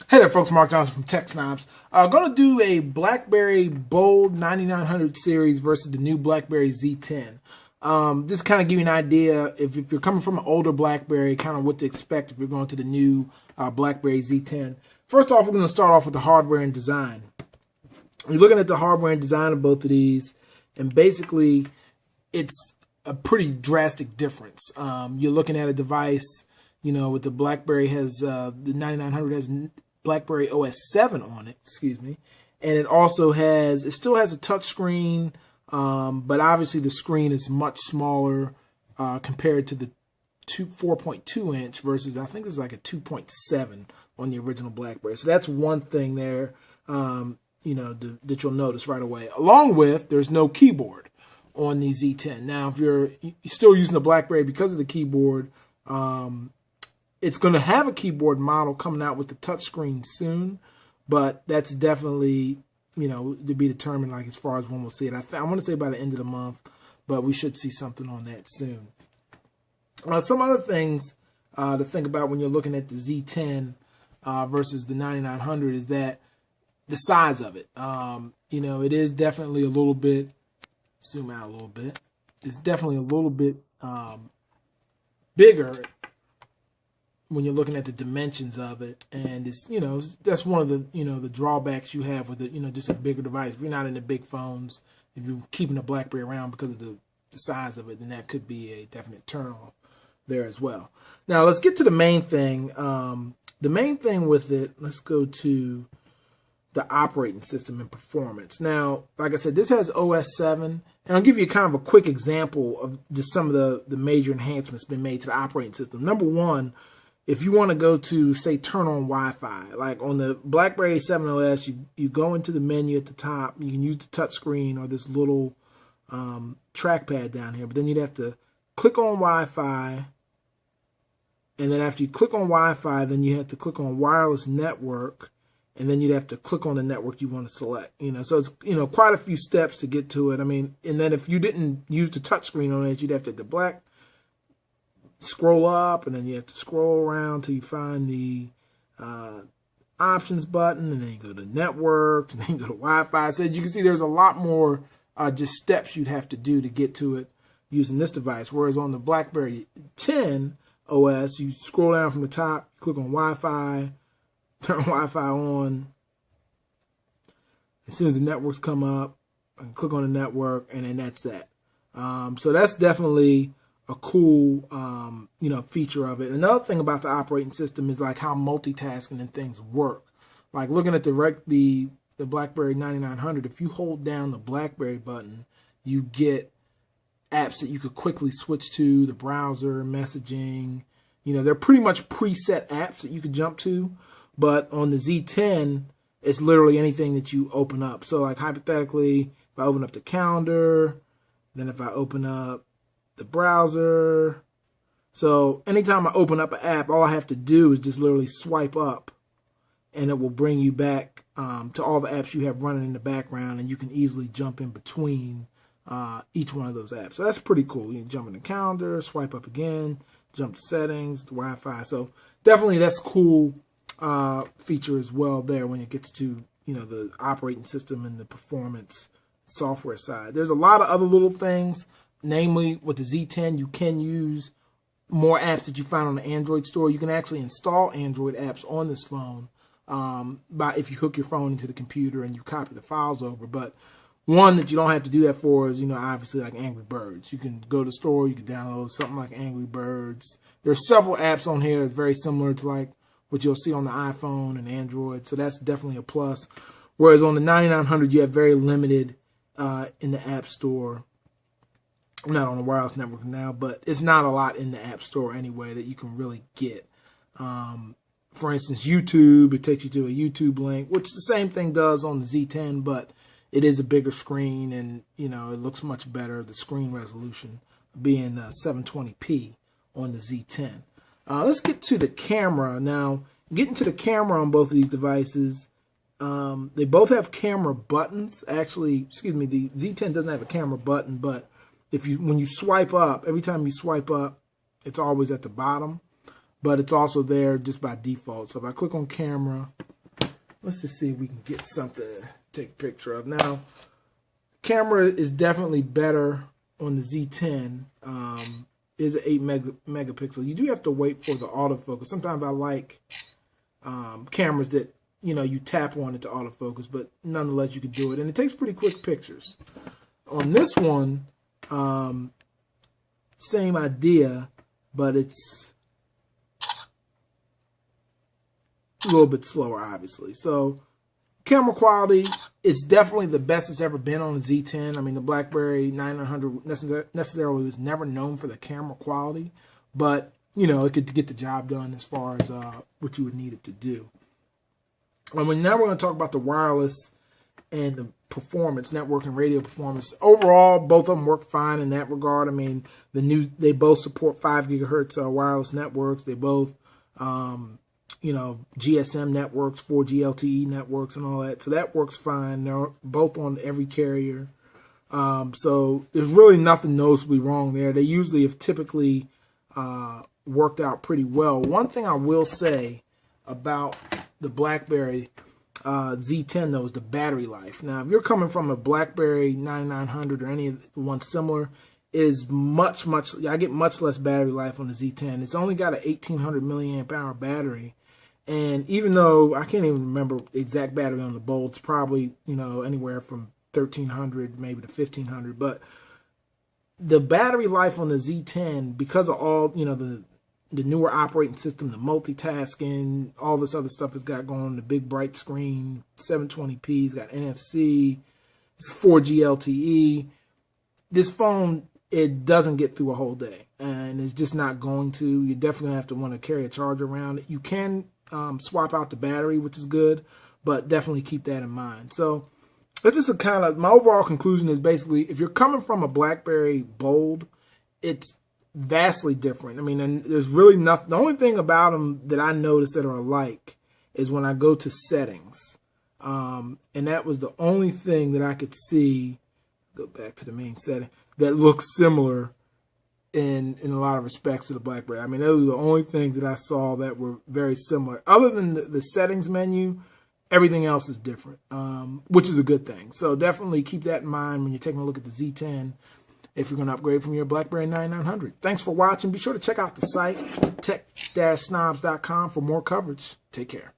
Hey there, folks. Mark Johnson from TechSnobs. Going to do a BlackBerry Bold 9900 series versus the new BlackBerry Z10. Just kind of give you an idea if you're coming from an older BlackBerry, kind of what to expect if you're going to the new BlackBerry Z10. First off, we're going to start off with the hardware and design. You're looking at the hardware and design of both of these, and basically, it's a pretty drastic difference. You're looking at a device, you know, with the BlackBerry has the 9900 has BlackBerry OS 7 on it, excuse me, and it still has a touch screen, but obviously the screen is much smaller compared to the 4.2 inch versus I think it's like a 2.7 on the original BlackBerry. So that's one thing there, you know, that you'll notice right away. Along with, there's no keyboard on the Z10. Now, if you're still using the BlackBerry because of the keyboard, it's going to have a keyboard model coming out with the touchscreen soon, but that's definitely, you know, to be determined, like as far as when we'll see it. I want to say by the end of the month, but we should see something on that soon. Some other things to think about when you're looking at the Z10 versus the 9900 is that the size of it. You know, it is definitely a little bit, zoom out a little bit, it's definitely a little bit bigger when you're looking at the dimensions of it, and it's, you know, that's one of the, you know, the drawbacks you have with it, you know, just a bigger device. If you're not into big phones, if you're keeping the BlackBerry around because of the size of it, then that could be a definite turn off there as well. Now let's get to the main thing. The main thing with it, let's go to the operating system and performance. Now, like I said, this has OS 7, and I'll give you kind of a quick example of just some of the major enhancements been made to the operating system. Number one, if you want to go to, say, turn on Wi-Fi, like on the BlackBerry 7 OS, you go into the menu at the top. You can use the touch screen or this little trackpad down here, but then you'd have to click on Wi-Fi, and then after you click on Wi-Fi, then you have to click on wireless network, and then you'd have to click on the network you want to select. You know, so it's, you know, quite a few steps to get to it. I mean, and then if you didn't use the touch screen on it, you'd have to hit the scroll up, and then you have to scroll around till you find the options button, and then you go to networks, and then you go to Wi-Fi. So you can see there's a lot more just steps you'd have to do to get to it using this device. Whereas on the BlackBerry 10 OS, you scroll down from the top, click on Wi-Fi, turn Wi-Fi on. As soon as the networks come up, click on the network, and then that's that. So that's definitely a cool, you know, feature of it. Another thing about the operating system is like how multitasking and things work. Like looking at the BlackBerry 9900, if you hold down the BlackBerry button, you get apps that you could quickly switch to, the browser, messaging. You know, they're pretty much preset apps that you could jump to. But on the Z10, it's literally anything that you open up. So like hypothetically, if I open up the calendar, then if I open up the browser. So anytime I open up an app, all I have to do is just literally swipe up, and it will bring you back to all the apps you have running in the background, and you can easily jump in between each one of those apps. So that's pretty cool. You can jump in the calendar, swipe up again, jump to settings, the Wi-Fi. So definitely that's cool feature as well there when it gets to, you know, the operating system and the performance software side. There's a lot of other little things. Namely, with the Z10, you can use more apps that you find on the Android store. You can actually install Android apps on this phone if you hook your phone into the computer and you copy the files over. But one that you don't have to do that for is, you know, obviously like Angry Birds. You can go to the store, you can download something like Angry Birds. There's several apps on here that's very similar to like what you'll see on the iPhone and Android. So that's definitely a plus. Whereas on the 9900, you have very limited in the App Store. I'm not on the wireless network now, but it's not a lot in the App Store anyway that you can really get. For instance, YouTube, it takes you to a YouTube link, which the same thing does on the Z10, but it is a bigger screen, and, you know, it looks much better, the screen resolution being 720p on the Z10. Let's get to the camera. Now, getting to the camera on both of these devices, they both have camera buttons. Actually, excuse me, the Z10 doesn't have a camera button, but when you swipe up, every time you swipe up, it's always at the bottom, but it's also there just by default. So if I click on camera, let's just see if we can get something to take a picture of. Now, camera is definitely better on the Z10. Is an 8 megapixel. You do have to wait for the autofocus. Sometimes I like cameras that, you know, you tap on it to autofocus, but nonetheless you can do it, and it takes pretty quick pictures. On this one, same idea, but it's a little bit slower, obviously. So camera quality is definitely the best it's ever been on the Z10. I mean, the BlackBerry 9900 necessarily was never known for the camera quality, but, you know, it could get the job done as far as what you would need it to do. I mean, now we're going to talk about the wireless and the performance, network and radio performance. Overall, both of them work fine in that regard. I mean, they both support 5 gigahertz wireless networks. They both, you know, GSM networks, 4G LTE networks, and all that. So that works fine. They're both on every carrier. So there's really nothing noticeably wrong there. They usually have typically worked out pretty well. One thing I will say about the BlackBerry Z10 though is the battery life. Now, if you're coming from a BlackBerry 9900 or any of the ones similar, it is I get much less battery life on the Z10. It's only got an 1800 milliamp hour battery, and even though I can't even remember the exact battery on the Bold, it's probably, you know, anywhere from 1300 maybe to 1500, but the battery life on the Z10, because of all, you know, the newer operating system, the multitasking, all this other stuff it's got going on, the big bright screen, 720p, it's got NFC, it's 4G LTE. This phone, it doesn't get through a whole day, and it's just not going to. You definitely have to want to carry a charger around. You can swap out the battery, which is good, but definitely keep that in mind. So that's just a kind of, my overall conclusion is basically, if you're coming from a BlackBerry Bold, it's vastly different. I mean, and there's really nothing. The only thing about them that I noticed that are alike is when I go to settings, and that was the only thing that I could see. Go back to the main setting that looks similar in a lot of respects to the BlackBerry. I mean, those were the only things that I saw that were very similar. Other than the settings menu, everything else is different, which is a good thing. So definitely keep that in mind when you're taking a look at the Z10 if you're going to upgrade from your BlackBerry 9900. Thanks for watching. Be sure to check out the site, tech-snobs.com, for more coverage. Take care.